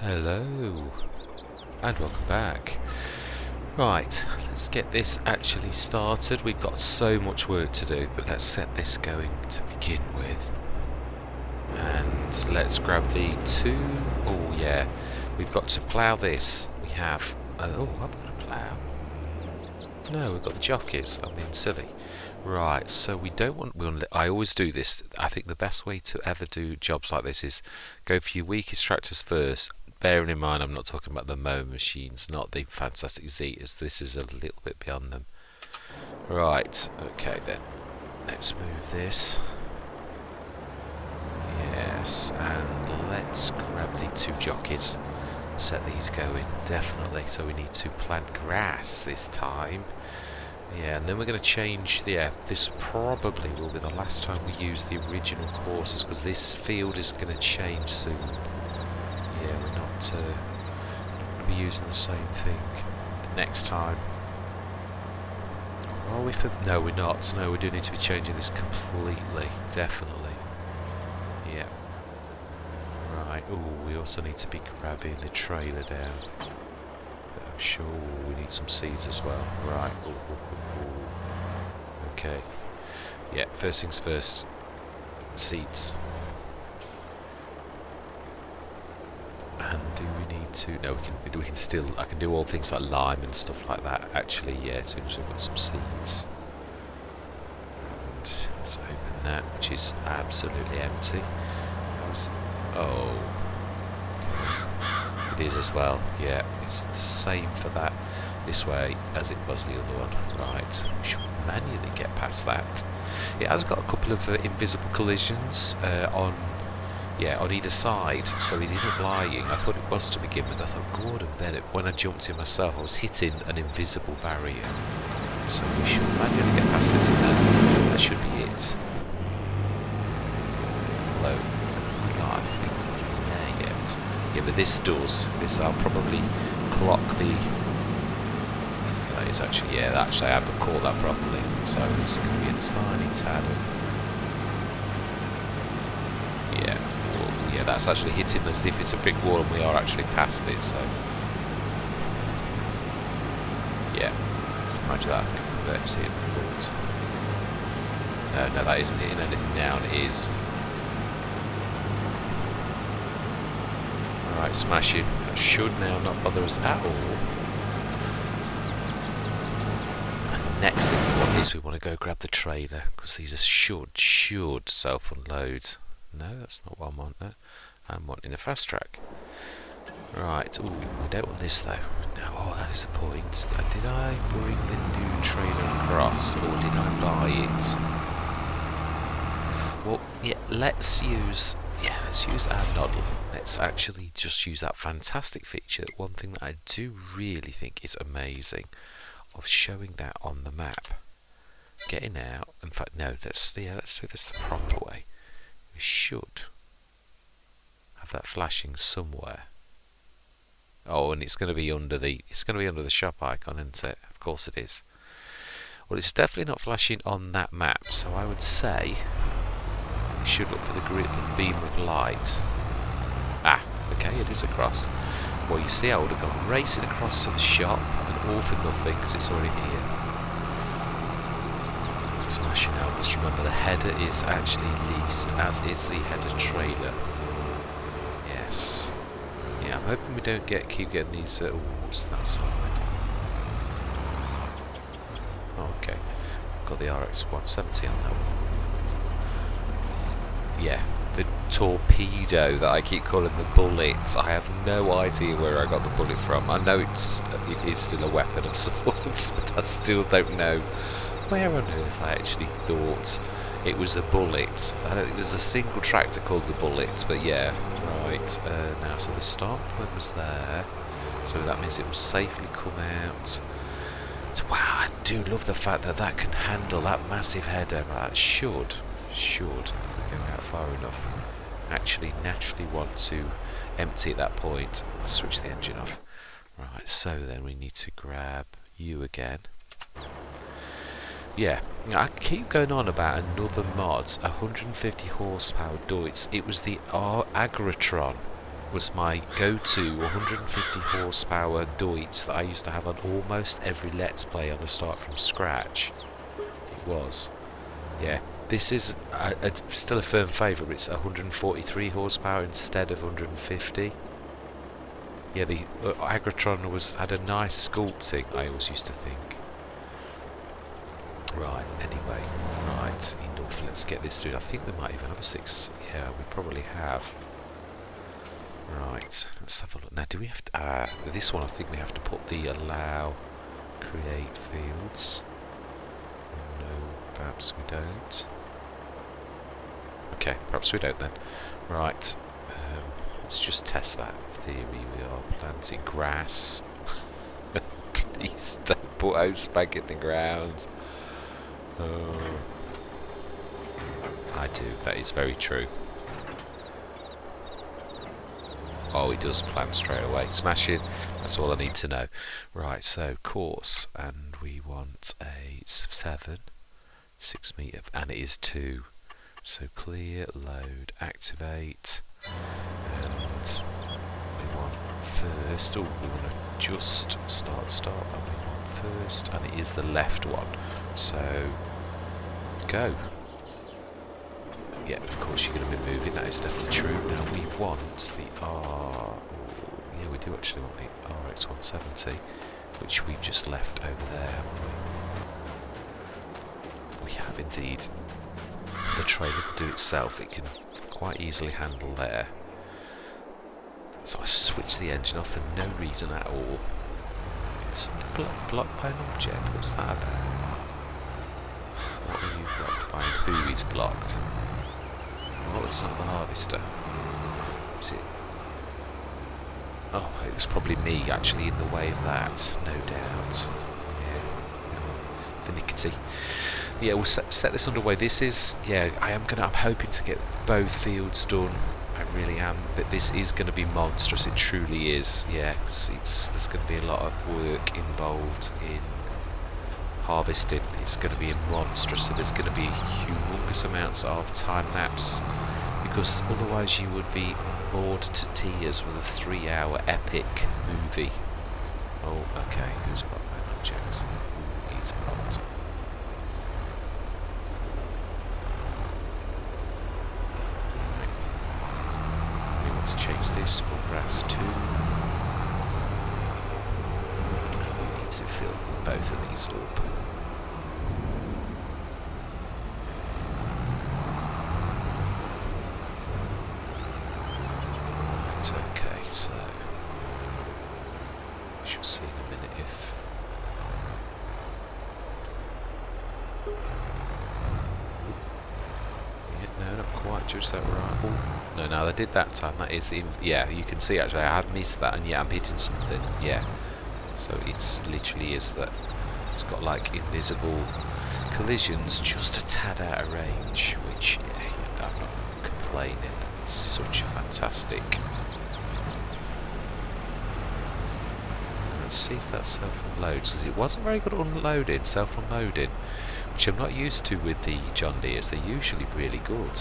Hello, and welcome back. Right, let's get this actually started. We've got so much work to do, but let's set this going to begin with. And let's grab the two. Oh yeah, we've got to plough this. We have. Oh, I'm going to plough. No, we've got the jockeys. I'm being silly. Right, so we don't want. I always do this. I think the best way to ever do jobs like this is go for your weakest tractors first. Bearing in mind, I'm not talking about the mow machines, not the fantastic Zetas. This is a little bit beyond them. Right, okay then. Let's move this. Yes, and let's grab the two jockeys. Set these going, definitely. So we need to plant grass this time. Yeah, and then we're going to change. Yeah, this probably will be the last time we use the original courses because this field is going to change soon. Yeah, we're not going to be using the same thing the next time. Are we for? No, we're not. No, we do need to be changing this completely, definitely. Yeah. Right. Oh, we also need to be grabbing the trailer down. But I'm sure we need some seeds as well. Right. Ooh, ooh, ooh. Okay. Yeah. First things first. Seeds. And do we need to? No, we can still. I can do all things like lime and stuff like that. Actually, yeah. As soon as we've got some seeds. And let's open that, which is absolutely empty. Oh, it is as well. Yeah, it's the same for that this way as it was the other one. Right, we should manually get past that. It has got a couple of invisible collisions on either side, so it isn't lying. I thought it was to begin with. I thought, Gordon Bennett, when I jumped in myself, I was hitting an invisible barrier. So we should manually get past this, and then that should be it. Although, I think it's not even there yet. Yeah, but this does. This I'll probably clock the. That is actually, yeah, actually I haven't caught that properly. So it's going to be a tiny tad of. Yeah, well, yeah, that's actually hitting as if it's a brick wall, and we are actually past it. So, yeah, let's imagine that. I think we'll let see it before. No, that isn't hitting anything down. It is. Alright, smashing. That should now not bother us at all. And next thing we want is we want to go grab the trailer, because these are should self-unload. No, that's not what I want. No. I'm wanting a fast track. Right, ooh, I don't want this though. No, oh, that is the point. Did I bring the new trailer across, or did I buy it? Well, yeah, let's use our noddle. Let's actually just use that fantastic feature. One thing that I do really think is amazing of showing that on the map. Getting out. In fact, no. Let's do this the proper way. We should have that flashing somewhere. Oh, and it's going to be under the shop icon, isn't it? Of course it is. Well, it's definitely not flashing on that map. So I would say. Should look for the beam of light. Ah, okay, it is across. Well, you see, I would have gone racing across to the shop and all for nothing because it's already here. Smashing out. Just remember, the header is actually leased, as is the header trailer. Yes. Yeah, I'm hoping we don't keep getting these awards that side. Okay, got the RX 170 on that one. Yeah, the torpedo that I keep calling the bullet. I have no idea where I got the bullet from. I know it is still a weapon of sorts, but I still don't know where on earth I actually thought it was a bullet. I don't think there's a single tractor called the Bullet, but yeah, right. Now, so the start point was there, so that means it will safely come out. Wow, I do love the fact that that can handle that massive header. That should. Going out far enough, actually naturally want to empty at that point. I'll switch the engine off. Right, so then we need to grab you again. Yeah, I keep going on about another mod, 150 horsepower Deutz. It was the Agratron was my go-to 150 horsepower Deutz that I used to have on almost every Let's Play on the Start From Scratch. It was. Yeah, this is still a firm favourite. It's 143 horsepower instead of 150. Yeah, the Agrotron had a nice sculpting, I always used to think. Right, anyway, right, enough, let's get this through. I think we might even have a 6, yeah, we probably have. Right, let's have a look. Now, do we have to, this one I think we have to put the allow, create fields. No, perhaps we don't. Okay, perhaps we don't then. Right, let's just test that. In theory, we are planting grass. Please don't put oats back in the ground. Oh, I do, that is very true. Oh, he does plant straight away. Smashing, that's all I need to know. Right, so course, and we want a 7, 6 metre, and it is 2. So clear, load, activate, and we want first, oh, we want to just start, and we want first, and it is the left one. So, go. Yeah, of course you're going to be moving, that is definitely true. Now we want the yeah, we do actually want the RX170, which we've just left over there, haven't we? We have indeed. The trailer can do itself, it can quite easily handle there. So I switched the engine off for no reason at all. It's blocked by an object, what's that about? What are you blocked by and who is blocked? Oh, it's not the harvester. Is it? Oh, it was probably me actually in the way of that, no doubt. Yeah, finicky. Yeah, we'll set this underway. This is, yeah, I'm hoping to get both fields done. I really am, but this is going to be monstrous. It truly is. Yeah, because there's going to be a lot of work involved in harvesting. It's going to be monstrous, so there's going to be humongous amounts of time lapse, because otherwise you would be bored to tears with a 3-hour epic movie. Oh, okay, who's blocked by an object? He's blocked. We want to change this for grass 2. We need to fill both of these up. Okay, so we shall see in a minute if yeah, no, not quite just that right. Oh, no, they did that time. That is the yeah. You can see actually I have missed that, and yeah, I'm hitting something. Yeah, so it's literally is that it's got like invisible collisions just a tad out of range, which yeah, I'm not complaining. It's such a fantastic. Let's see if that self-unloads, because it wasn't very good at unloading, self-unloading, which I'm not used to with the John Deeres. They're usually really good.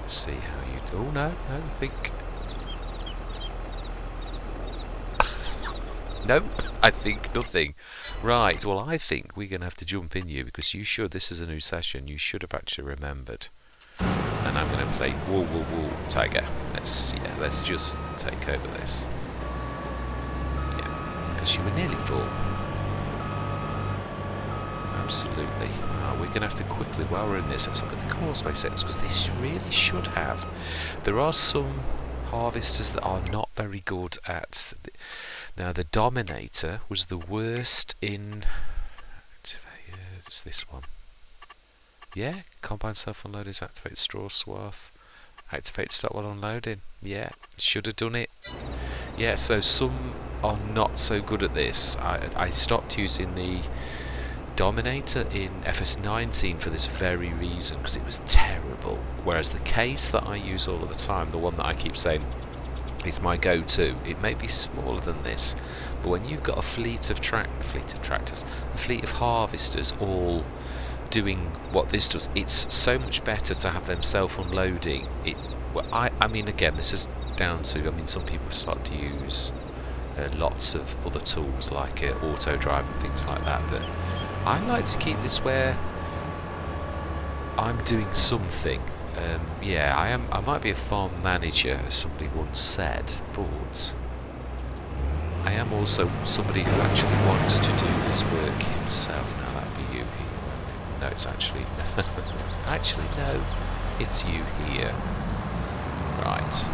Let's see how you do. Oh no, I think. No, I think nothing. Right, well I think we're going to have to jump in you, because you should, this is a new session, you should have actually remembered. And I'm going to say, whoa, whoa, whoa, Tiger. Let's just take over this. Yeah, because you were nearly full. Absolutely. We're going to have to quickly, while we're in this, let's look at the course by settings, because this really should have. There are some harvesters that are not very good at. Now, the Dominator was the worst in. It's this one. Yeah, combine self-unload is activate straw swath. Activate stop while unloading. Yeah, should have done it. Yeah, so some are not so good at this. I stopped using the Dominator in FS19 for this very reason, because it was terrible. Whereas the case that I use all of the time, the one that I keep saying is my go-to, it may be smaller than this, but when you've got a fleet of tractors, a fleet of harvesters all doing what this does, it's so much better to have them self-unloading. Well, I mean, again, this is down to, I mean, some people start to use lots of other tools like auto drive and things like that, but I like to keep this where I'm doing something. Yeah, I might be a farm manager, as somebody once said, but I am also somebody who actually wants to do this work himself. Now that'd be you here. No, it's actually actually no, it's you here. Right.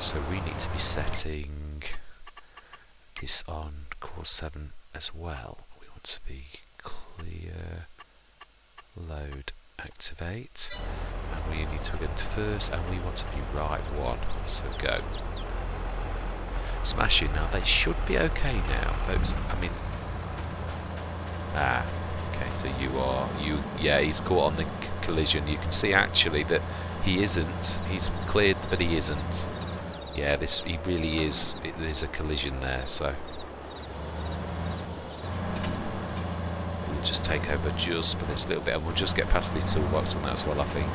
So we need to be setting this on course 7 as well. We want to be clear, load, activate, and we need to go to first, and we want to be right 1. So go. Smashing. Now they should be okay now. Those, I mean, okay. So yeah, he's caught on the collision. You can see actually that he isn't. He's cleared, but he isn't. Yeah, he really is. There's a collision there. So we'll just take over just for this little bit, and we'll just get past the toolbox on that as well. I think.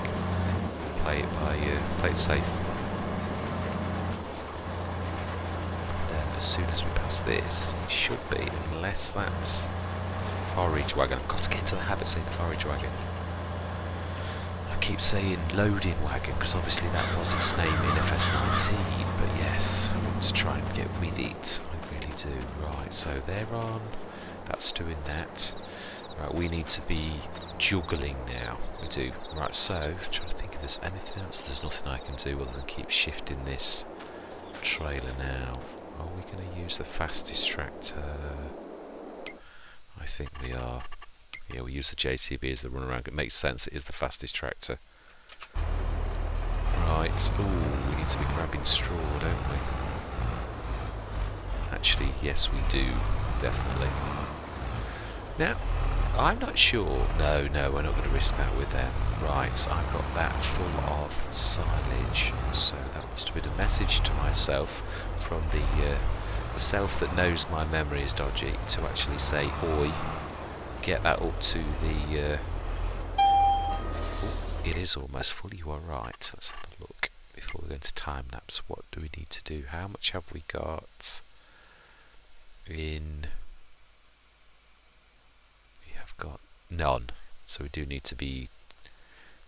Play it safe. As soon as we pass this, it should be, unless that's forage wagon. I've got to get into the habit of saying forage wagon. I keep saying loading wagon because obviously that was its name in FS19, but yes, I want to try and get with it. I really do. Right, so they're on. That's doing that. Right, we need to be juggling now. We do. Right, so I'm trying to think if there's anything else. There's nothing I can do other than keep shifting this trailer now. Are we going to use the fastest tractor? I think we are. Yeah, we use the JTB as the runaround. It makes sense. It is the fastest tractor. Right. Ooh, we need to be grabbing straw, don't we? Actually, yes, we do. Definitely. Now, I'm not sure. No, we're not going to risk that with them. Right, so I've got that full of silage. So that must have been a message to myself from the self that knows my memory is dodgy to actually say, oi, get that up to the... it is almost full, you are right. Let's have a look before we go into time lapse. What do we need to do? How much have we got in... We have got none, so we do need to be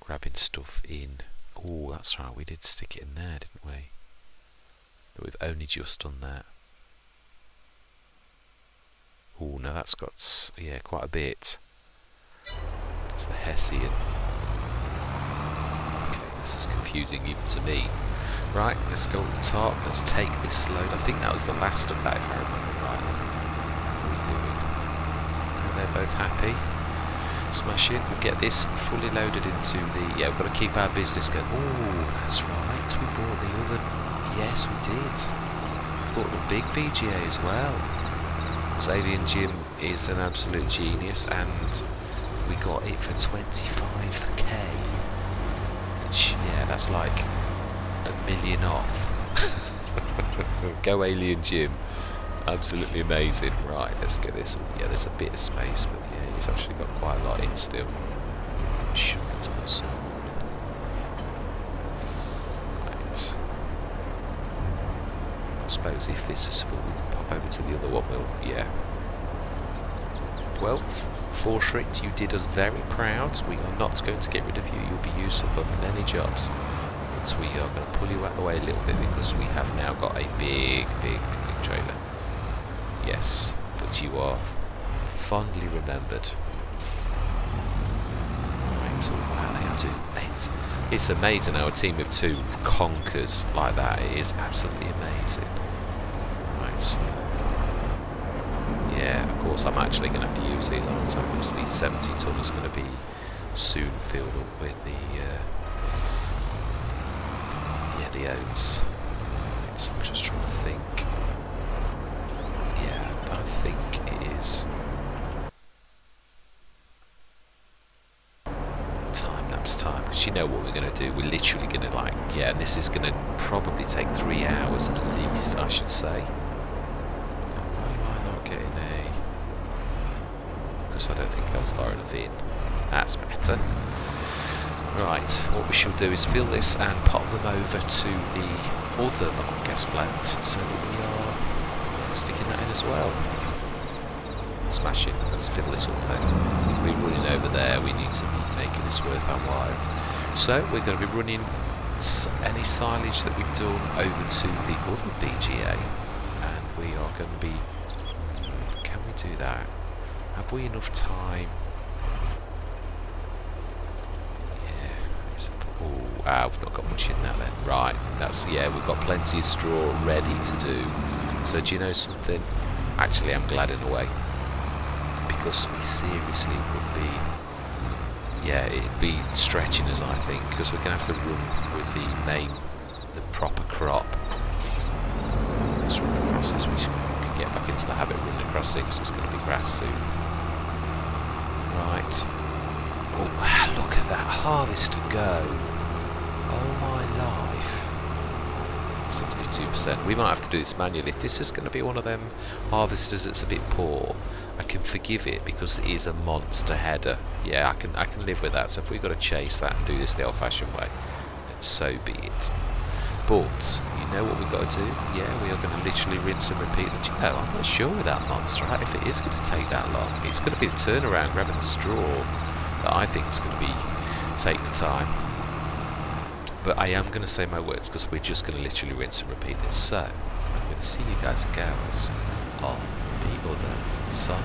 grabbing stuff in. Oh, that's right, we did stick it in there, didn't we? But we've only just done that. Oh, no, that's got, yeah, quite a bit. It's the Hessian. Okay, this is confusing even to me. Right, let's go at the top. Let's take this load. I think that was the last of that, if I remember right. What are we doing? And they're both happy. Smash it. We'll get this fully loaded into the... Yeah, we've got to keep our business going. Oh, that's right. We bought the other... Yes, we did. Bought the big BGA as well. So AliEN JiM is an absolute genius, and we got it for 25k. Which, yeah, that's like $1 million off. Go AliEN JiM. Absolutely amazing. Right, let's get this. Yeah, there's a bit of space, but yeah, he's actually got quite a lot in still. Should get put some more in. Right. I suppose if this is full, we can pop over to the other one. Yeah. Well, Forshrit, you did us very proud. We are not going to get rid of you. You'll be useful for many jobs. But we are going to pull you out of the way a little bit because we have now got a big trailer. Yes, but you are fondly remembered. Right, wow, they are doing it. It's amazing how a team of 2 conquers like that. It is absolutely amazing. Right, so yeah, of course I'm actually going to have to use these on so because the 70 ton is going to be soon filled up with the oats. Right, I'm just trying to think. Yeah, I think it is time-lapse time, because you know what we're going to do. We're literally going to and this is going to probably take 3 hours at least, I should say. Now, why am I not getting a because I don't think I was far enough in. That's better. Right, what we shall do is fill this and pop them over to the other gas blend, so we are sticking that in as well. Smashing. Let's fill this up then. We're running over there, we need to be making this worth our while. So we're going to be running any silage that we've done over to the other BGA, and we are going to be... Can we do that? Have we enough time? We've not got much in that then. Right, we've got plenty of straw ready to do. So do you know something? Actually, I'm glad in a way, because we seriously would be, it'd be stretching us, I think, because we're going to have to run with the proper crop. Let's run across this. We can get back into the habit of running across it, because it's going to be grass soon. Right. Oh, look at that harvest to go. Oh my life. 62%. We might have to do this manually. If this is going to be one of them harvesters that's a bit poor, I can forgive it because it is a monster header. Yeah, I can live with that. So if we've got to chase that and do this the old-fashioned way, then so be it. But you know what we've got to do? Yeah, we are going to literally rinse and repeat. I'm not sure with that monster, right? If it is going to take that long, it's going to be the turnaround grabbing the straw that I think is going to be take the time. But I am going to say my words, because we're just going to literally rinse and repeat this. So I'm going to see you guys and girls on the other side.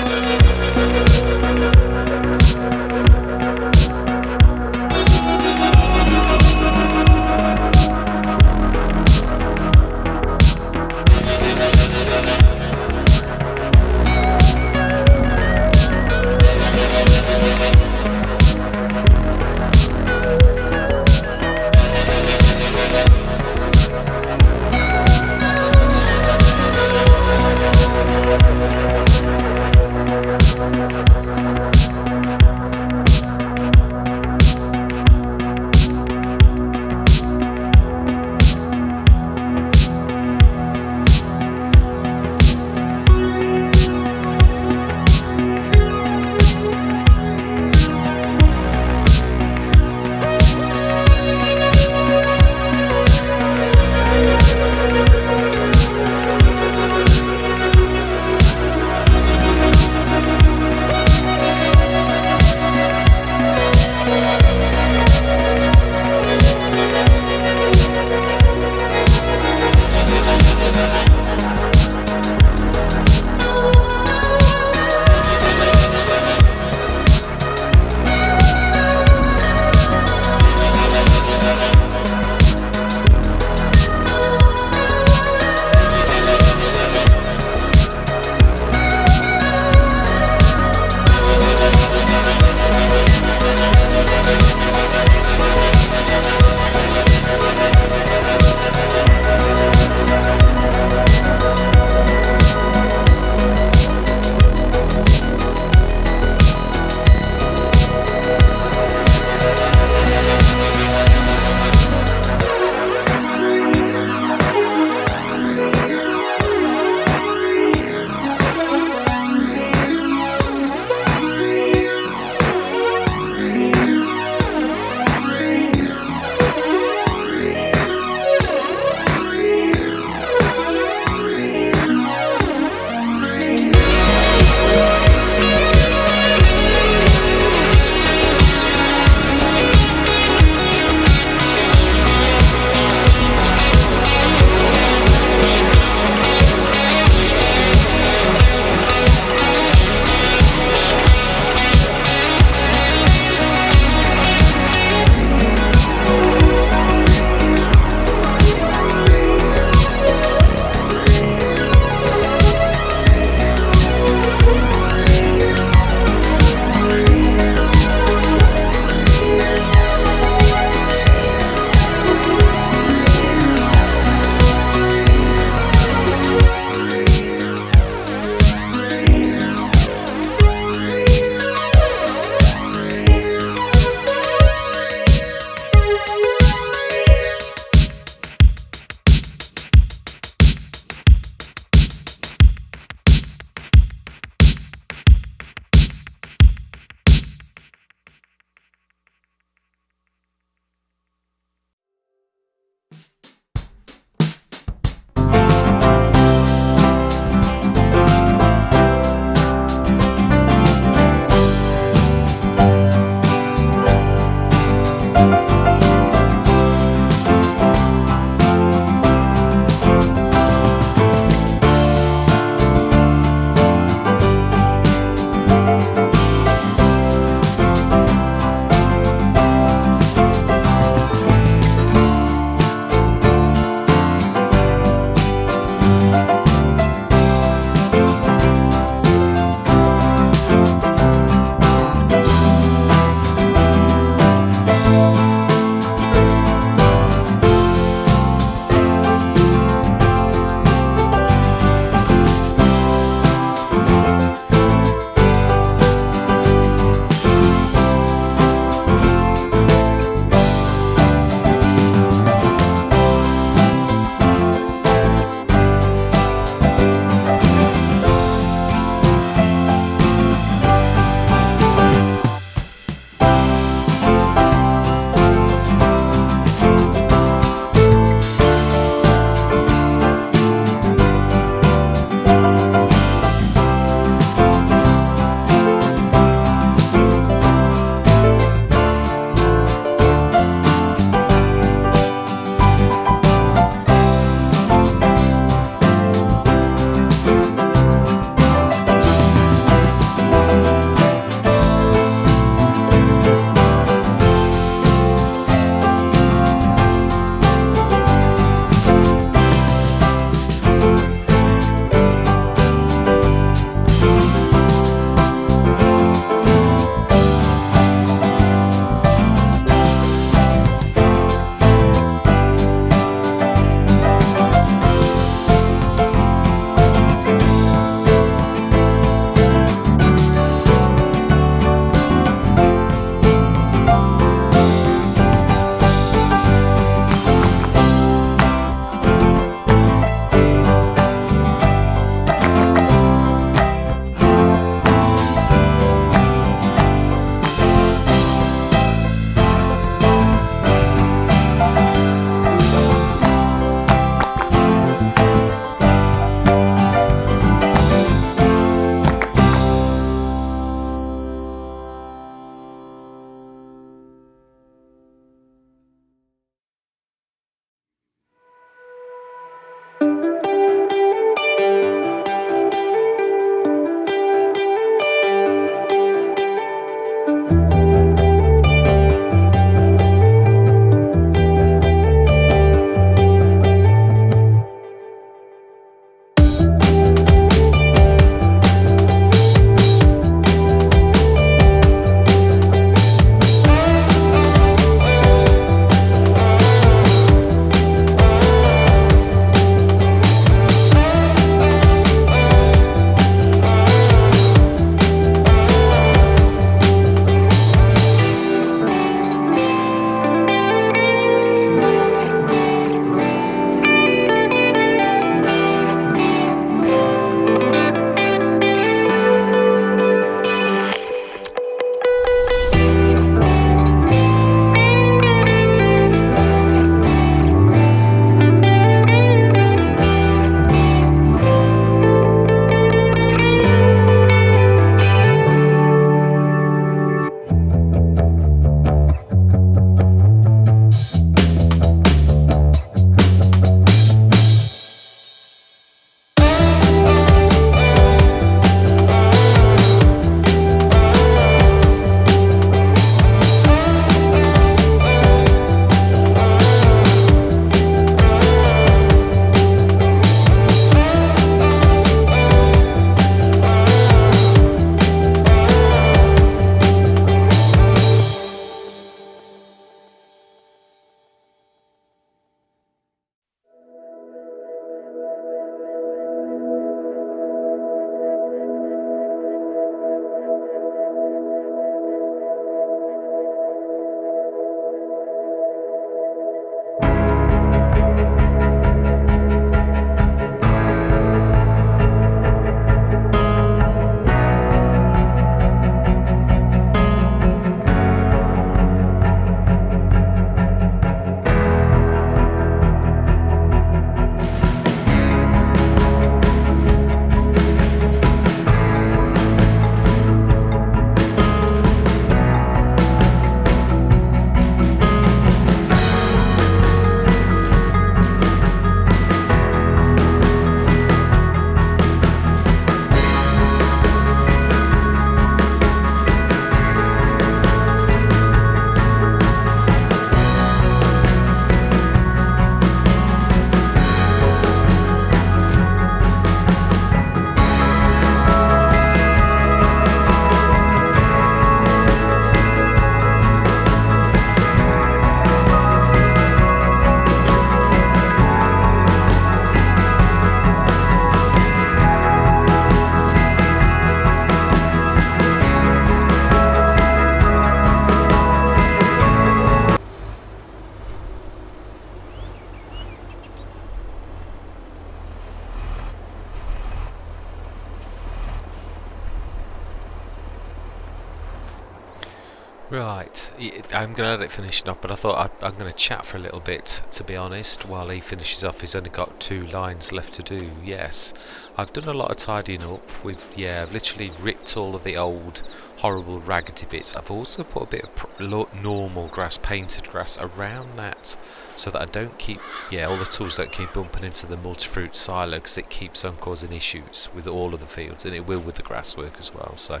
Right, I'm going to let it finish off, but I thought I'm going to chat for a little bit, to be honest, while he finishes off. He's only got 2 lines left to do. Yes, I've done a lot of tidying up. I've literally ripped all of the old, horrible, raggedy bits. I've also put a bit of normal grass, painted grass, around that, so that I don't keep, all the tools don't keep bumping into the multifruit silo, because it keeps on causing issues with all of the fields, and it will with the grass work as well. So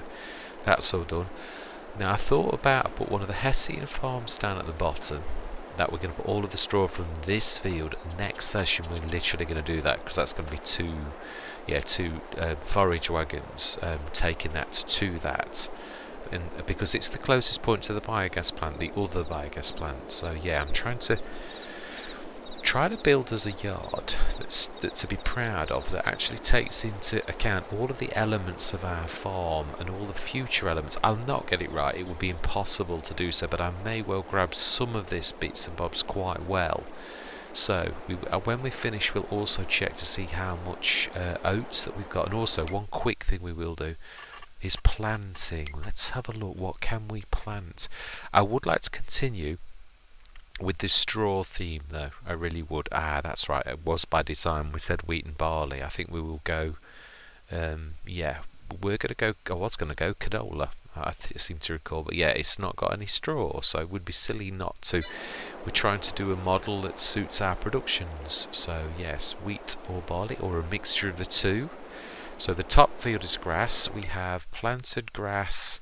that's all done. Now I thought about put one of the Hessian farms down at the bottom, that we're going to put all of the straw from this field. Next session we're literally going to do that, because that's going to be two forage wagons taking that to that, and because it's the closest point to the biogas plant, the other biogas plant. So yeah, I'm trying to build us a yard that's to be proud of, that actually takes into account all of the elements of our farm and all the future elements. I'll not get it right, it would be impossible to do so, but I may well grab some of this bits and bobs quite well. So when we finish, we'll also check to see how much oats that we've got. And also one quick thing we will do is planting. Let's have a look, what can we plant? I would like to continue with this straw theme though, I really would. That's right, it was by design. We said wheat and barley. I think we will go, we're going to go, I was going to go canola, I seem to recall, but yeah, it's not got any straw, so it would be silly not to. We're trying to do a model that suits our productions, so yes, wheat or barley, or a mixture of the two. So the top field is grass, we have planted grass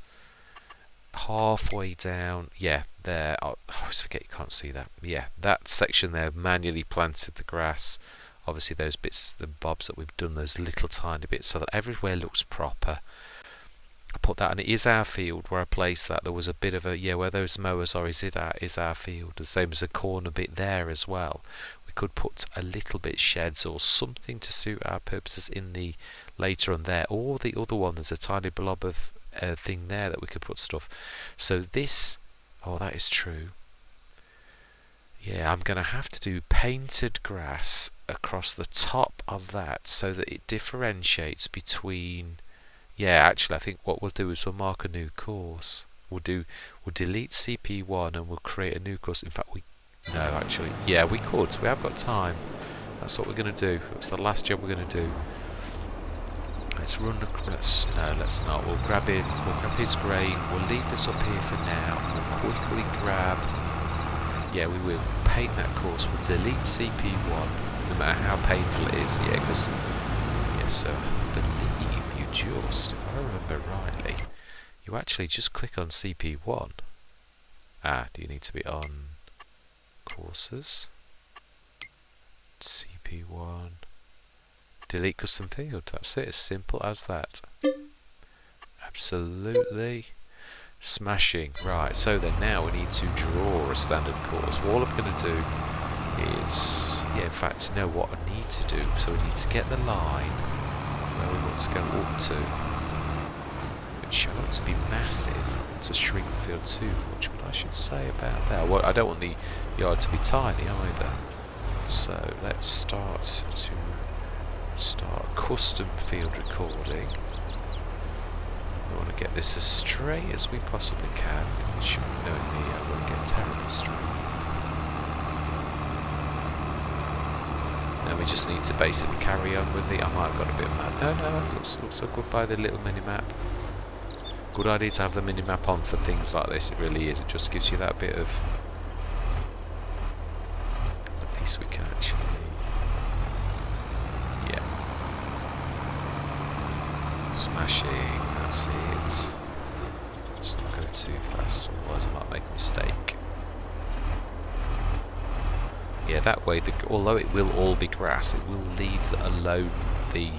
halfway down, there, I always forget you can't see that. Yeah, that section there, manually planted the grass. Obviously those bits, the bobs that we've done, those little tiny bits, so that everywhere looks proper. I put that, and it is our field where I placed that. There was a bit of a, where those mowers are, is our field. The same as a corner bit there as well. We could put a little bit sheds or something to suit our purposes in the later on there. Or the other one, there's a tiny blob of thing there that we could put stuff. So this, that is true. Yeah, I'm going to have to do painted grass across the top of that, so that it differentiates between. Actually I think what we'll do is we'll mark a new course. We'll delete CP1 and we'll create a new course. In fact, we could. We have got time. That's what we're going to do. It's the last job we're going to do. Let's not. We'll grab his grain. We'll leave this up here for now. We'll quickly grab. We will paint that course. We'll delete CP1, no matter how painful it is. So I believe you just, if I remember rightly, you actually just click on CP1. Do you need to be on courses? CP1. Delete custom field. That's it, as simple as that. Absolutely smashing. Right, so then now we need to draw a standard course. All I'm going to do is, in fact, you know what I need to do? So we need to get the line where we want to go up to, which I want to be massive, to shrink the field too much, but I should say about that. Well, I don't want the yard to be tiny either. So let's start custom field recording. We want to get this as straight as we possibly can, which, knowing me, I won't get terribly straight. Now we just need to basically carry on with I might have got a bit mad. No, it looks so good by the little mini-map. Good idea to have the mini-map on for things like this, it really is. It just gives you that bit of... At least we can actually... Smashing, that's it. Just not go too fast, otherwise I might make a mistake. That way, although it will all be grass, it will leave alone the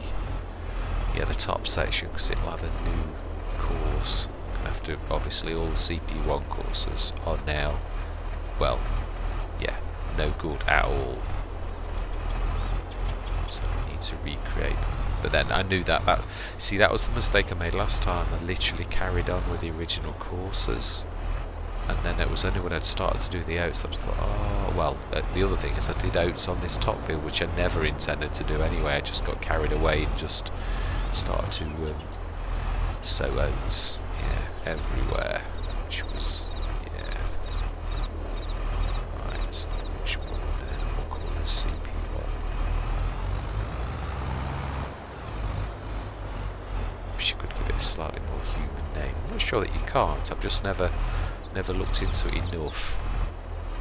top section, because it'll have a new course. Gonna have to, obviously, all the CP1 courses are now, no good at all. So we need to recreate them. But then I knew that was the mistake I made last time. I literally carried on with the original courses, and then it was only when I'd started to do the oats that I thought, the other thing is I did oats on this top field, which I never intended to do anyway. I just got carried away and just started to sow oats everywhere, which was It's much more now. We'll call this CP1. Wish you could give it a slightly more human name. I'm not sure that you can't. I've just never looked into it enough.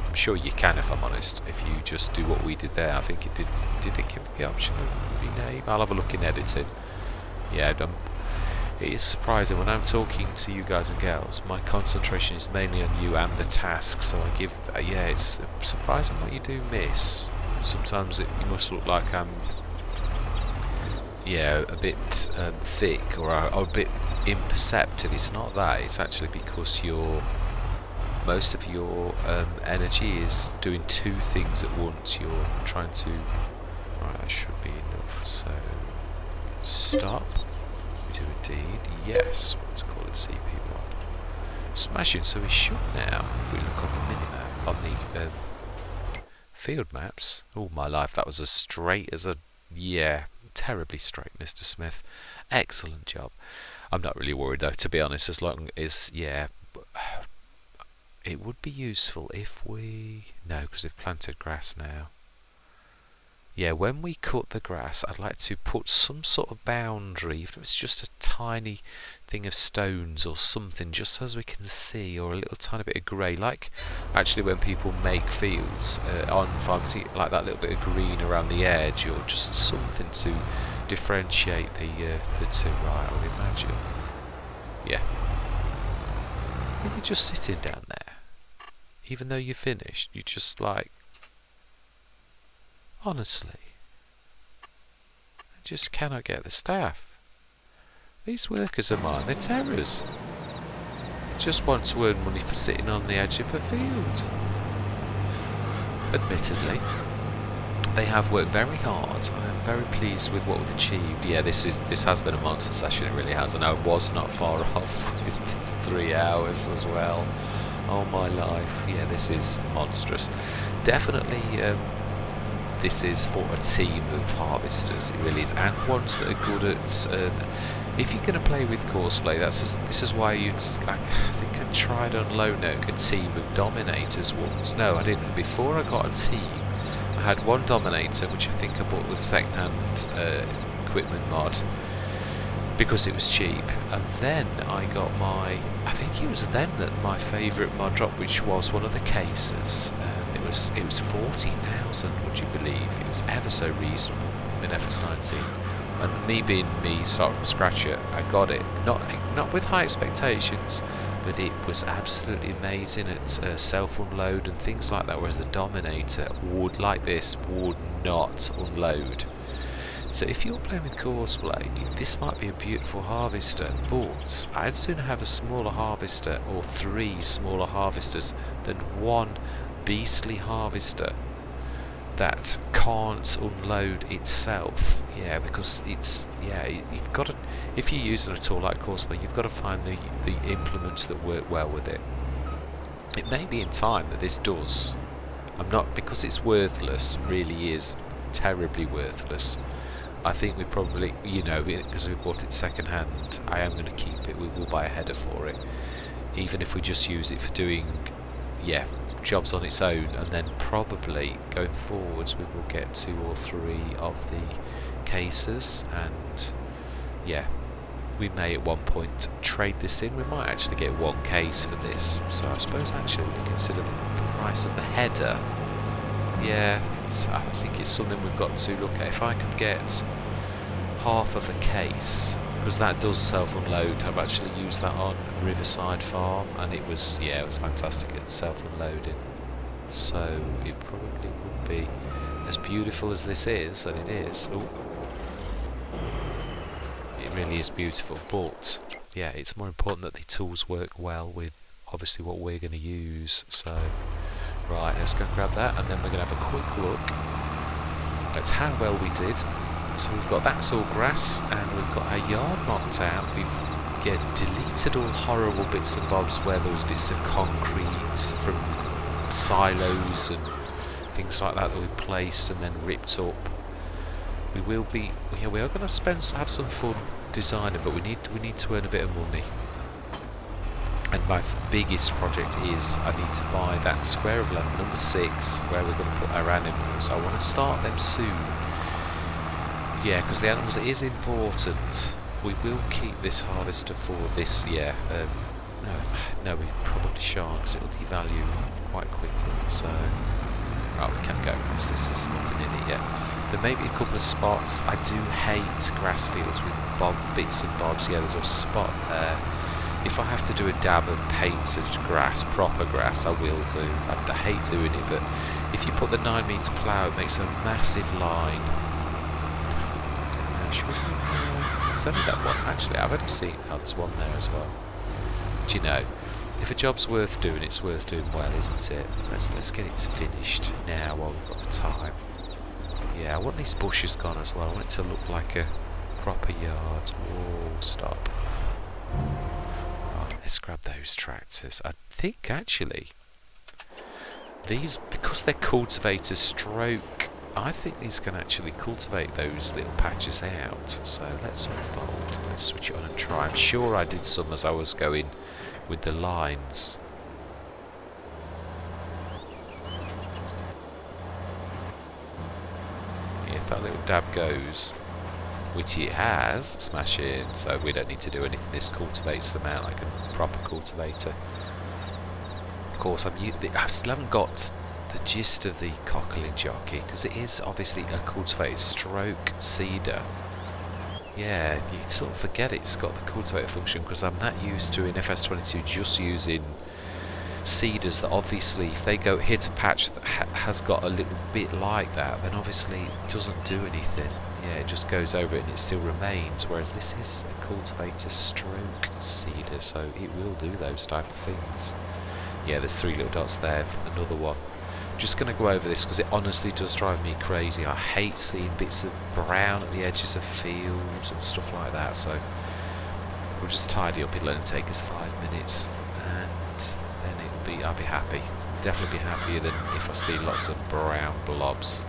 I'm sure you can, if I'm honest. If you just do what we did there, I think it did. Did it give the option of rename? I'll have a look in editing. Yeah, it is surprising when I'm talking to you guys and girls. My concentration is mainly on you and the task, so I give. Yeah, it's surprising what you do miss. Sometimes you must look like I'm. Yeah, a bit thick or a bit imperceptive. It's not that. It's actually because most of your energy is doing two things at once. You're trying to. Right, that should be enough. So stop. We do indeed. Yes. Let's call it CP1. Smashing. So we should now. If we look on the minimap, on the field maps. All my life, that was as straight as a. Yeah. Terribly straight, Mr. Smith. Excellent job. I'm not really worried though, to be honest, as long as, yeah, it would be useful if we... No, because they've planted grass now. Yeah, when we cut the grass, I'd like to put some sort of boundary, if it's just a tiny thing of stones or something, just so as we can see, or a little tiny bit of grey, like actually when people make fields on farms, like that little bit of green around the edge, or just something to differentiate the two. Right, I would imagine. Yeah. And you're just sitting down there, even though you're finished, you just like... Honestly, I just cannot get the staff. These workers of mine, they're terrors. They just want to earn money for sitting on the edge of a field. Admittedly, they have worked very hard. I am very pleased with what we've achieved. Yeah, this has been a monster session, it really has, and I was not far off with 3 hours as well. Oh my life, yeah, this is monstrous. Definitely. This is for a team of harvesters, it really is, and ones that are good at. If you're going to play with Courseplay, this is why I think I tried on Lownoke a team of Dominators once. No, I didn't. Before I got a team, I had one Dominator, which I think I bought with second-hand equipment mod because it was cheap, and then I got my. I think it was then that my favourite mod dropped, which was one of the cases. It was 40,000, would you believe? It was ever so reasonable in FS19. And me being me, start from scratch, I got it. Not with high expectations, but it was absolutely amazing at self-unload and things like that, whereas the Dominator would not unload. So if you're playing with Courseplay, this might be a beautiful harvester, but I'd sooner have a smaller harvester or 3 smaller harvesters than one beastly harvester that can't unload itself. Yeah, because you've got to, if you're using a tool like Courseplay, you've got to find the implements that work well with it. It may be in time that this does. I'm not, because it's worthless, really is terribly worthless. I think we probably, because we bought it second hand, I am going to keep it. We will buy a header for it, even if we just use it for doing jobs on its own, and then probably going forwards we will get 2 or 3 of the cases, and we may at one point trade this in. We might actually get 1 case for this, so I suppose actually we consider the price of the header. I think it's something we've got to look at. If I could get half of a case, because that does self-unload. I've actually used that on Riverside Farm, and it was fantastic at self-unloading. So it probably would be as beautiful as this is, and it is. Ooh. It really is beautiful, but it's more important that the tools work well with obviously what we're going to use. So right, let's go and grab that, and then we're going to have a quick look at how well we did. So we've got that's all grass, and we've got our yard marked out. We've deleted all horrible bits and bobs where there was bits of concrete from silos and things like that we placed and then ripped up. We are going to have some fun designing, but we need to earn a bit of money. And my biggest project is I need to buy that square of land, number 6, where we're going to put our animals. I want to start them soon. Yeah, because the animals is important. We will keep this harvester for this year. No, we probably shan't, because it'll devalue quite quickly. So, right, we can't go. This is nothing in it yet. There may be a couple of spots. I do hate grass fields with bits and bobs. Yeah, there's a spot there. If I have to do a dab of painted grass, proper grass, I will do. I hate doing it, but if you put the 9-metre plough, it makes a massive line. It's only that one, actually. I've only seen there's one there as well. Do you know, if a job's worth doing, it's worth doing well, isn't it? Let's get it finished now while we've got the time. Yeah, I want these bushes gone as well. I want it to look like a proper yard. Whoa, stop. Right, let's grab those tractors. I think, actually, these, because they're cultivator stroke, I think these can actually cultivate those little patches out. So let's unfold. Let's switch it on and try. I'm sure I did some as I was going with the lines. If that little dab goes, which it has, smash in, so we don't need to do anything. This cultivates them out like a proper cultivator. Of course, I still haven't got the gist of the cockling jockey, because it is obviously a cultivated stroke seeder. Yeah, you sort of forget it's got the cultivator function, because I'm that used to in FS22 just using seeders that obviously if they go hit a patch that has got a little bit like that, then obviously it doesn't do anything. Yeah, it just goes over it and it still remains, whereas this is a cultivator stroke seeder, so it will do those type of things. Yeah, there's 3 little dots there, another one. Just going to go over this because it honestly does drive me crazy. I hate seeing bits of brown at the edges of fields and stuff like that, so we'll just tidy up. It'll only take us 5 minutes and then I'll be happy. Definitely be happier than if I see lots of brown blobs.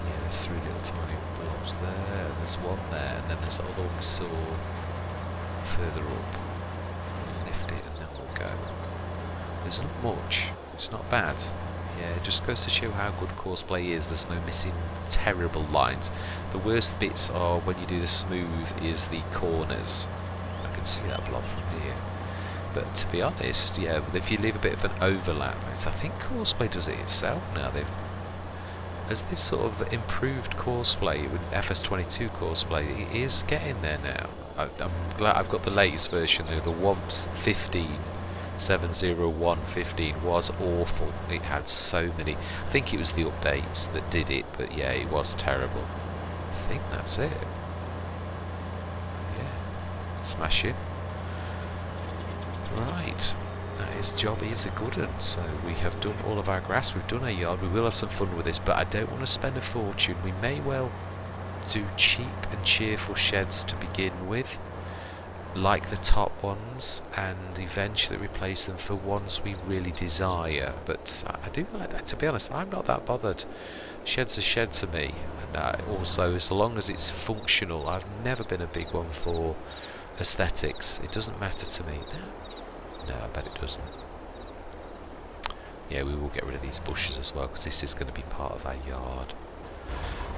Yeah, there's 3 little tiny blobs there, and there's one there, and then there's that other one we saw further up. Lift it and then we'll go. There's not much. It's not bad. Yeah, it just goes to show how good courseplay is. There's no missing terrible lines. The worst bits are when you do the smooth is the corners. I can see that blob from here. But to be honest, yeah, if you leave a bit of an overlap, I think courseplay does it itself now. As they've sort of improved courseplay with FS22 courseplay, it is getting there now. I'm glad I've got the latest version though. The WOMPS 70115 was awful. It had so many. I think it was the updates that did it, but yeah, it was terrible. I think that's it. Yeah, smash it. Right, his job is a good one. So we have done all of our grass, we've done our yard, we will have some fun with this, but I don't want to spend a fortune. We may well do cheap and cheerful sheds to begin with, like the top ones, and eventually replace them for ones we really desire. But I do like that, to be honest. I'm not that bothered. Shed's a shed to me, and also as long as it's functional. I've never been a big one for aesthetics. It doesn't matter to me. No, I bet it doesn't. Yeah, we will get rid of these bushes as well, because this is going to be part of our yard.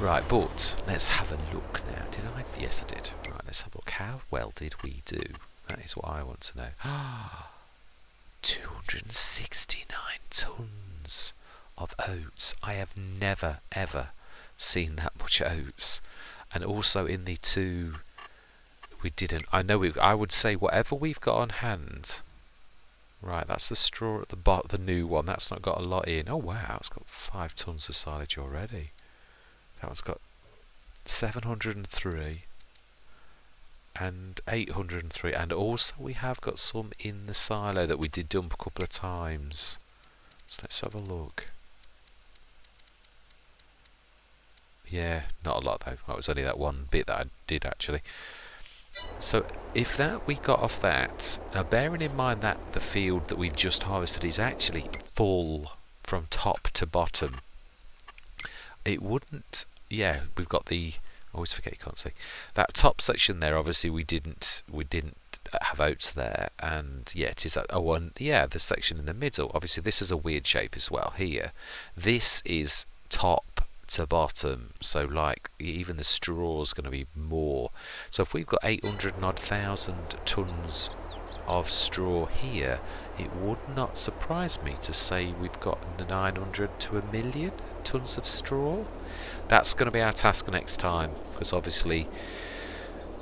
Right, but let's have a look now. Did I? Yes, I did. Right, let's have a look. How well did we do? That is what I want to know. 269 tons of oats. I have never, ever seen that much oats. And also in the 2, we didn't. I know I would say whatever we've got on hand. Right, that's the straw at the bottom, the new one. That's not got a lot in. Oh wow, it's got 5 tons of silage already. That one's got 703 and 803, and also we have got some in the silo that we did dump a couple of times. So let's have a look. Yeah, not a lot though. That was only that one bit that I did actually. So if that we got off that, now bearing in mind that the field that we've just harvested is actually full from top to bottom, it wouldn't. Yeah, we've got the. I always forget you can't see that top section there. Obviously, we didn't have oats there, and yeah, it is. Oh, and yeah, the section in the middle. Obviously, this is a weird shape as well. Here, this is top to bottom, so like even the straw is going to be more. So if we've got 800 and odd thousand tons of straw here, it would not surprise me to say we've got 900 to 1,000,000 tons of straw. That's going to be our task next time, because obviously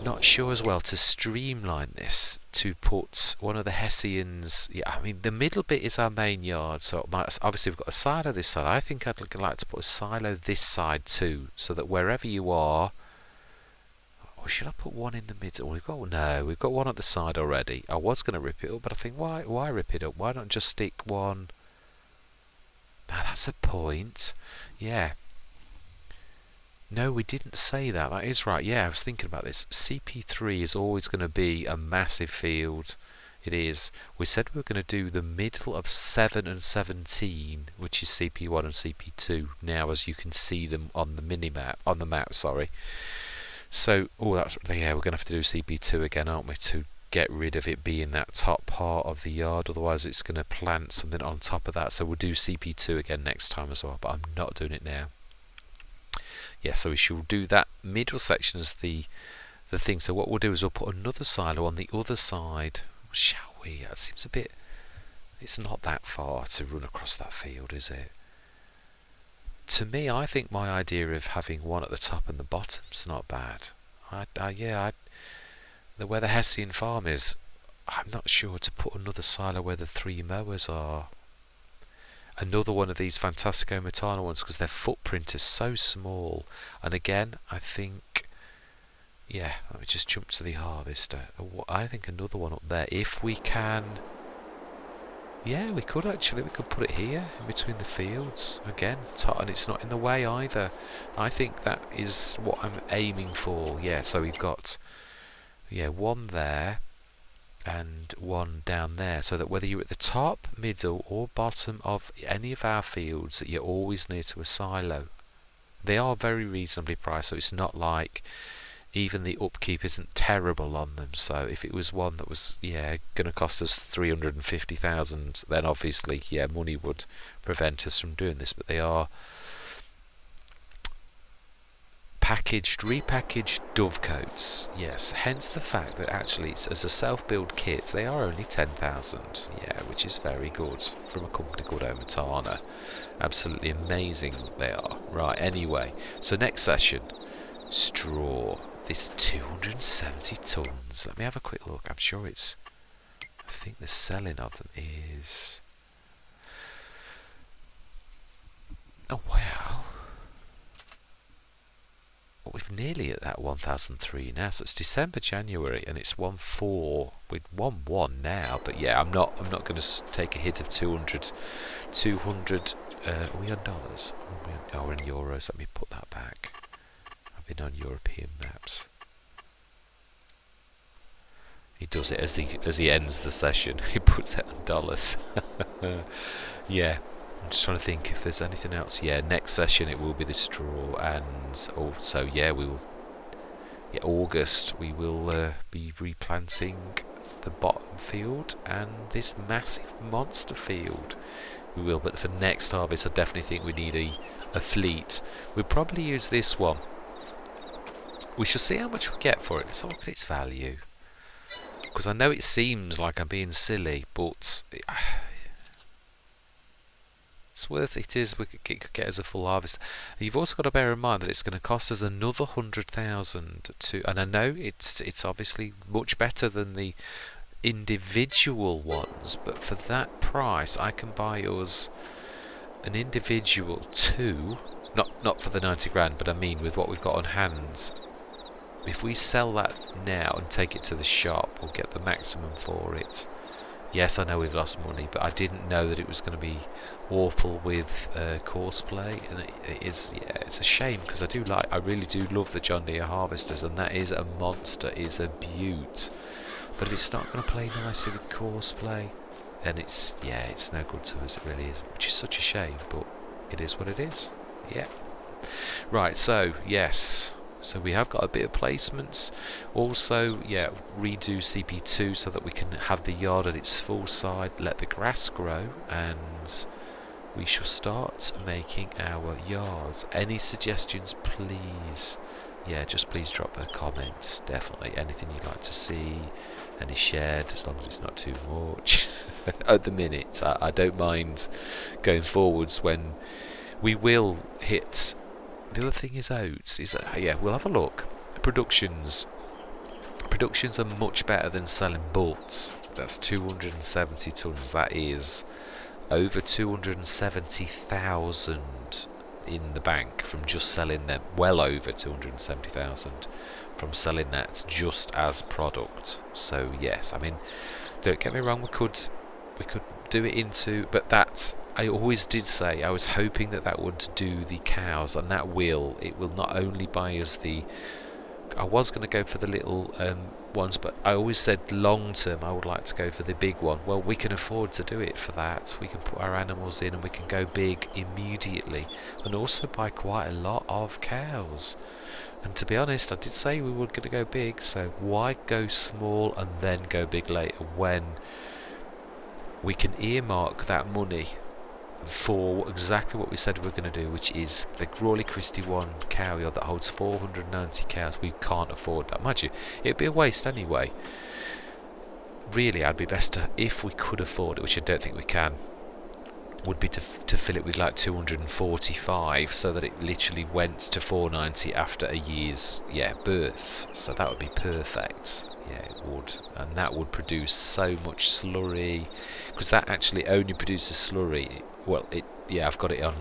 not sure as well to streamline this, to put one of the Hessians. Yeah, I mean the middle bit is our main yard, so obviously we've got a silo this side. I think I'd like to put a silo this side too, so that wherever you are. Or should I put one in the middle? We've got one at the side already. I was going to rip it up, but I think why rip it up? Why not just stick one? Now that's a point. Yeah. No, we didn't say that. That is right. Yeah, I was thinking about this. CP3 is always going to be a massive field. It is. We said we were going to do the middle of 7 and 17, which is CP1 and CP2. Now, as you can see them on the map, sorry. So, we're going to have to do CP2 again, aren't we, to get rid of it being that top part of the yard. Otherwise, it's going to plant something on top of that. So, we'll do CP2 again next time as well, but I'm not doing it now. Yeah, so we shall do that middle section as the thing. So what we'll do is we'll put another silo on the other side. Shall we? That seems a bit. It's not that far to run across that field, is it? To me, I think my idea of having one at the top and the bottom's not bad. Where the Hessian farm is, I'm not sure to put another silo where the 3 mowers are. Another one of these fantastic Omatana ones, because their footprint is so small. And again, I think, yeah, let me just jump to the harvester. I think another one up there, if we can. Yeah, we could put it here in between the fields again, and it's not in the way either. I think that is what I'm aiming for. Yeah, so we've got one there and one down there, so that whether you're at the top, middle or bottom of any of our fields, that you're always near to a silo. They are very reasonably priced, so it's not like even the upkeep isn't terrible on them. So if it was one that was going to cost us 350,000, then obviously money would prevent us from doing this, but they are repackaged dovecoats. Yes, hence the fact that actually it's, as a self-build kit, they are only 10,000. Yeah, which is very good from a company called Omatana. Absolutely amazing they are. Right, anyway, so next session, straw. This 270 tons. Let me have a quick look. I'm sure I think the selling of them is. Oh wow. We're nearly at that 1,003 now, so it's December, January, and it's 1,4 with 1,1 now. But yeah, I'm not going to take a hit of 200. Are we on dollars? We're in euros. Let me put that back. I've been on European maps. He does it as he ends the session. He puts it on dollars. Yeah. I'm just trying to think if there's anything else. Yeah, next session it will be the straw, and also we will. Yeah, August we will be replanting the bottom field and this massive monster field. We will, but for next harvest, I definitely think we need a fleet. We'll probably use this one. We shall see how much we get for it. Let's have a look at its value, because I know it seems like I'm being silly, but. It's worth it. We could get as a full harvest. You've also got to bear in mind that it's going to cost us another 100,000 to, and I know it's obviously much better than the individual ones, but for that price I can buy us an individual two, not for the 90 grand, but I mean with what we've got on hand. If we sell that now and take it to the shop, we'll get the maximum for it. Yes, I know we've lost money, but I didn't know that it was going to be awful with courseplay, and it is. Yeah, it's a shame, because I really do love the John Deere harvesters, and that is a monster, is a beaut. But if it's not going to play nicely with courseplay, then it's no good to us. It really isn't, which is such a shame, but it is what it is. Yeah. Right. So yes, So we have got a bit of placements. Also, yeah, redo CP2 so that we can have the yard at its full side, let the grass grow, and we shall start making our yards. Any suggestions, please? Yeah, just please drop a comment. Definitely anything you'd like to see, any shared, as long as it's not too much. At the minute, I don't mind going forwards when we will hit. The other thing is oats. Is that, yeah, we'll have a look. Productions are much better than selling bulks. That's 270 tons. That is over 270,000 in the bank from just selling them. Well over 270,000 from selling that just as product. So yes, I mean, don't get me wrong, we could do it into, but that's, I always did say I was hoping that would do the cows, and it will not only buy us the, I was going to go for the little ones, but I always said long term I would like to go for the big one. Well, we can afford to do it for that. We can put our animals in and we can go big immediately, and also buy quite a lot of cows. And to be honest, I did say we were going to go big, so why go small and then go big later when we can earmark that money for exactly what we said we were going to do, which is the Crawley Christie one cow yard that holds 490 cows. We can't afford that. Mind you, it'd be a waste anyway. Really, I'd be best to, if we could afford it, which I don't think we can, would be to fill it with like 245, so that it literally went to 490 after a year's births. So that would be perfect. Yeah, it would, and that would produce so much slurry, because that actually only produces slurry. Well, I've got it on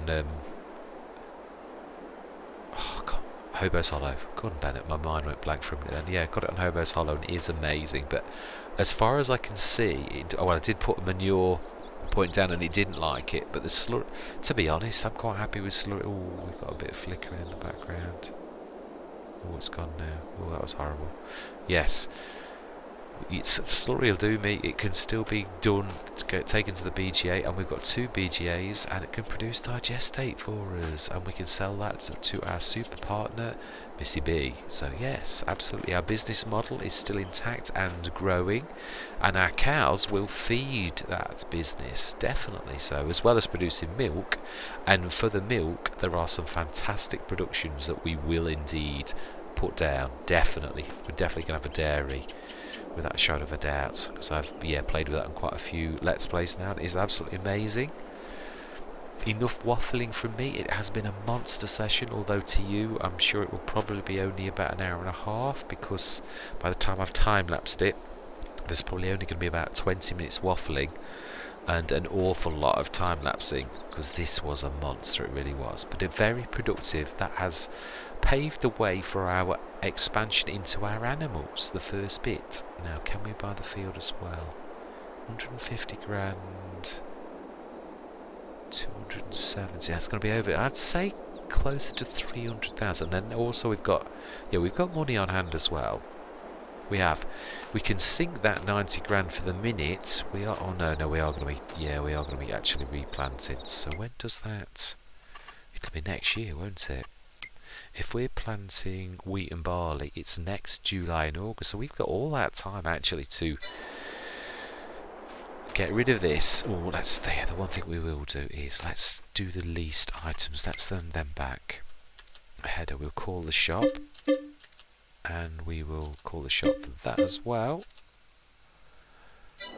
Hobo's Hollow. God, Bennett, my mind went blank for a minute then. Yeah, got it on Hobo's Hollow, and it is amazing. But as far as I can see, I did put a manure point down, and it didn't like it. But the slurry, to be honest, I'm quite happy with slurry. Oh, we've got a bit of flickering in the background. Oh, it's gone now. Oh, that was horrible. Yes. Slurry will do me. It can still be done to get taken to the BGA, and we've got 2 BGAs, and it can produce digestate for us, and we can sell that to our super partner Missy B. So yes, absolutely, our business model is still intact and growing, and our cows will feed that business, definitely so, as well as producing milk. And for the milk, there are some fantastic productions that we will indeed put down. Definitely, we're definitely going to have a dairy, without a shadow of a doubt, because I've played with that on quite a few Let's Plays now. It is absolutely amazing. Enough waffling from me. It has been a monster session, although to you I'm sure it will probably be only about an hour and a half, because by the time I've time-lapsed it, there's probably only going to be about 20 minutes waffling and an awful lot of time-lapsing, because this was a monster, it really was. But a very productive, that has paved the way for our expansion into our animals, the first bit. Now, can we buy the field as well? 150 grand, 270, that's going to be over, I'd say closer to 300,000. And also we've got money on hand as well. We can sink that 90 grand for the minute. We are we are going to be actually replanting. So when does that? It'll be next year, won't it? If we're planting wheat and barley, it's next July and August. So we've got all that time actually to get rid of this. Oh, the one thing we will do is let's do the leased items. Let's send them back. A header. We'll call the shop, and we will call the shop for that as well.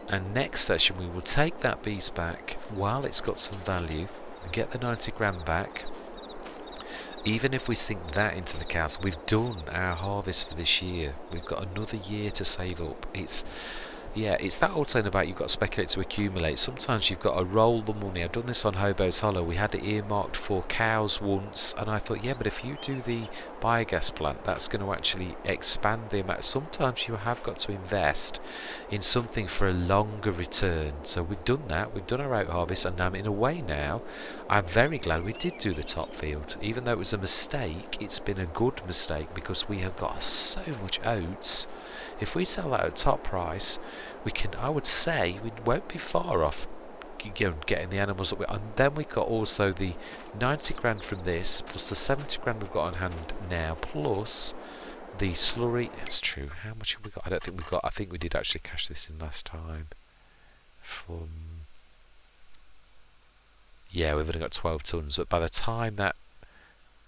And next session we will take that beast back while it's got some value and get the 90 grand back. Even if we sink that into the cows, we've done our harvest for this year. We've got another year to save up. It's that old saying about you've got to speculate to accumulate. Sometimes you've got to roll the money. I've done this on Hobo's Hollow. We had it earmarked for cows once, and I thought, but if you do the biogas plant, that's going to actually expand the amount. Sometimes you have got to invest in something for a longer return. So we've done that. We've done our oat harvest, and in a way now, I'm very glad we did do the top field. Even though it was a mistake, it's been a good mistake, because we have got so much oats. If we sell that at top price, I would say we won't be far off getting the animals that and then we got also the 90 grand from this, plus the 70 grand we've got on hand now, plus the slurry. That's true. How much have we got? I don't think we got. I think we did actually cash this in last time. Yeah, we've only got 12 tons, but by the time that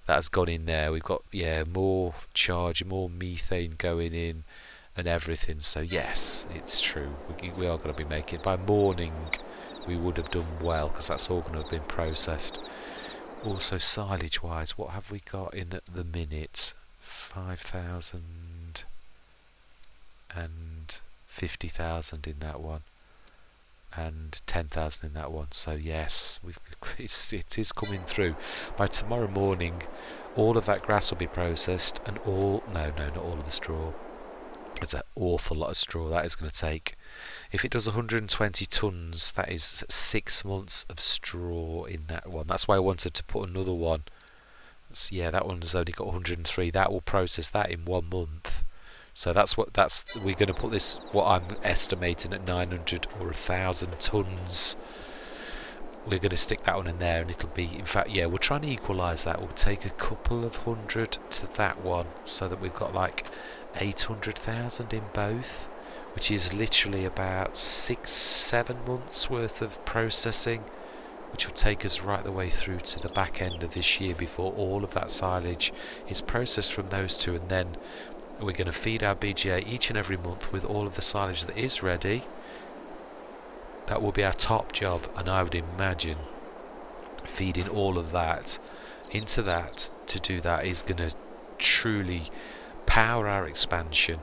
has gone in there, we've got more charge, more methane going in, and everything. So yes, it's true. We are going to be making by morning. We would have done well because that's all going to have been processed. Also, silage wise, what have we got in at the minute? 5,000 and 50,000 in that one, and 10,000 in that one. So yes, it is coming through. By tomorrow morning, all of that grass will be processed, and not all of the straw. There's an awful lot of straw. That is going to take, if it does 120 tons, that is 6 months of straw in that one. That's why I wanted to put another one. So yeah, that one has only got 103. That will process that in 1 month. So we're going to put this, what I'm estimating, at 900 or 1,000 tons. We're going to stick that one in there, and it'll be, in fact, yeah, we're trying to equalise that. We'll take a couple of hundred to that one, so that we've got like 800,000 in both, which is literally about 6-7 months worth of processing, which will take us right the way through to the back end of this year before all of that silage is processed from those two. And then we're going to feed our BGA each and every month with all of the silage that is ready. That will be our top job, and I would imagine feeding all of that into that to do that is going to truly power our expansion.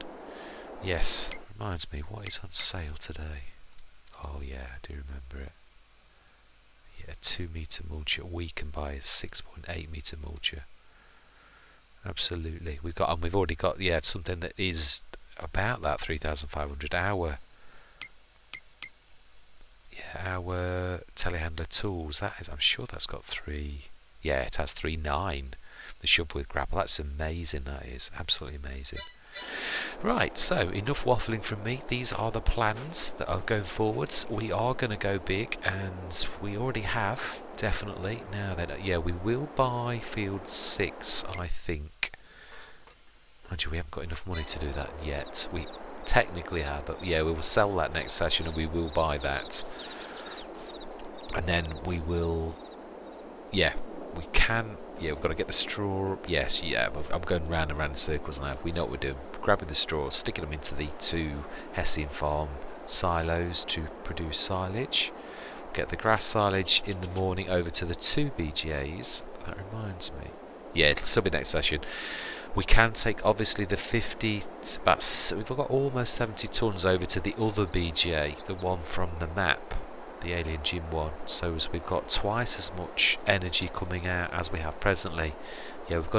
Yes, reminds me, what is on sale today? Oh yeah, I do remember it. Yeah, 2 metre mulcher. We can buy a 6.8 metre mulcher. Absolutely. We've already got something that is about that 3,500 hour. Yeah, our telehandler tools. That is, I'm sure that's got 3. Yeah, it has 3.9. The shovel with grapple. That's amazing. That is absolutely amazing. Right, so enough waffling from me. These are the plans that are going forwards. We are going to go big, and we already have, definitely. Now then, yeah, we will buy field 6, I think. Mind you, we haven't got enough money to do that yet. We technically have, but yeah, we will sell that next session, and we will buy that. And then we will, yeah, we can, yeah, we've got to get the straw. Yes, yeah, I'm going round and round in circles now. We know what we're doing. Grabbing the straw, sticking them into the 2 Hessian farm silos to produce silage. Get the grass silage in the morning over to the 2 BGAs. That reminds me. Yeah, it'll still be next session. We can take, obviously, the 50, we've got almost 70 tons over to the other BGA, the one from the map, the AliEN JiM one. So as we've got twice as much energy coming out as we have presently. Yeah, we've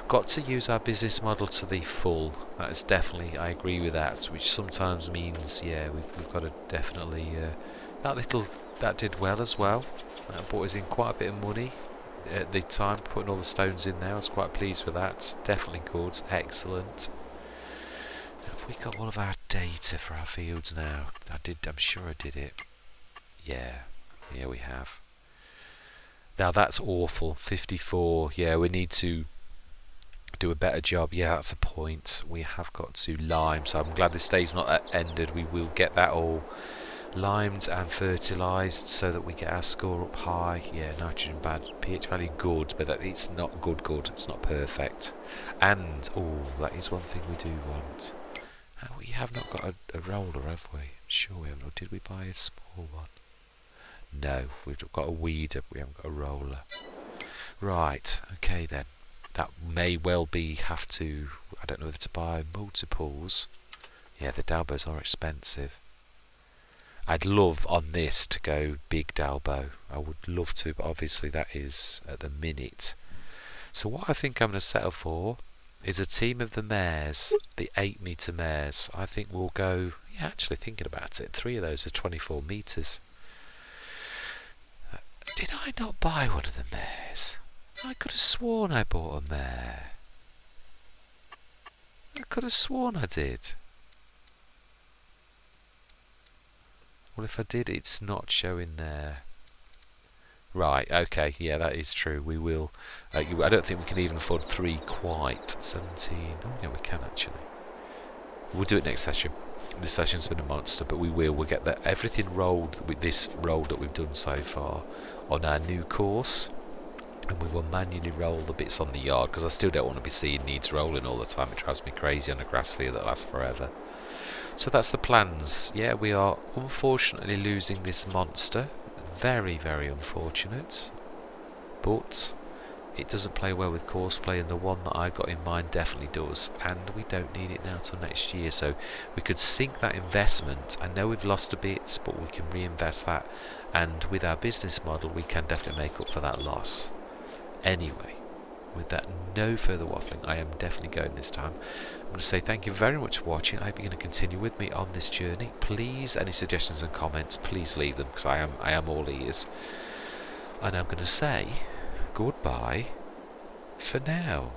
got to use our business model to the full. That is definitely, I agree with that, which sometimes means, yeah, we've got to definitely, that did well as well. That brought us in quite a bit of money at the time, putting all the stones in there. I was quite pleased with that. Definitely good, excellent. Have we got all of our data for our fields now? I'm sure I did it. Yeah, we have. Now that's awful. 54. Yeah, we need to do a better job. Yeah, that's a point. We have got to lime. So I'm glad this day's not ended. We will get that all limed and fertilised so that we get our score up high. Yeah, nitrogen bad, pH value good, but it's not good. It's not perfect. And that is one thing we do want. We have not got a roller, have we? I'm sure we haven't. Or did we buy a small one? No, we've got a weeder, but we haven't got a roller. Right, okay then. That may well be I don't know whether to buy multiples. Yeah, the Dalbos are expensive. I'd love on this to go big Dalbo. I would love to, but obviously that is at the minute. So what I think I'm going to settle for is a team of the mares, the 8 metre mares. I think we'll go, yeah, actually thinking about it, 3 of those are 24 metres. Did I not buy one of the mares? I could have sworn I bought a mare. I could have sworn I did. Well, if I did, it's not showing there. Right, okay, yeah, that is true. We will. I don't think we can even afford 3 quite. 17. Oh, yeah, we can actually. We'll do it next session. This session's been a monster, but we will. We'll get everything rolled with this roll that we've done so far on our new course. And we will manually roll the bits on the yard, because I still don't want to be seeing needs rolling all the time. It drives me crazy on a grass field that lasts forever. So that's the plans. Yeah, we are unfortunately losing this monster. Very, very unfortunate. But it doesn't play well with course play, and the one that I got in mind definitely does. And we don't need it now till next year, so we could sink that investment. I know we've lost a bit, but we can reinvest that, and with our business model we can definitely make up for that loss. Anyway, with that, no further waffling. I am definitely going this time. I'm going to say thank you very much for watching. I hope you're going to continue with me on this journey. Please, any suggestions and comments, please leave them, because I am all ears. And I'm going to say goodbye for now.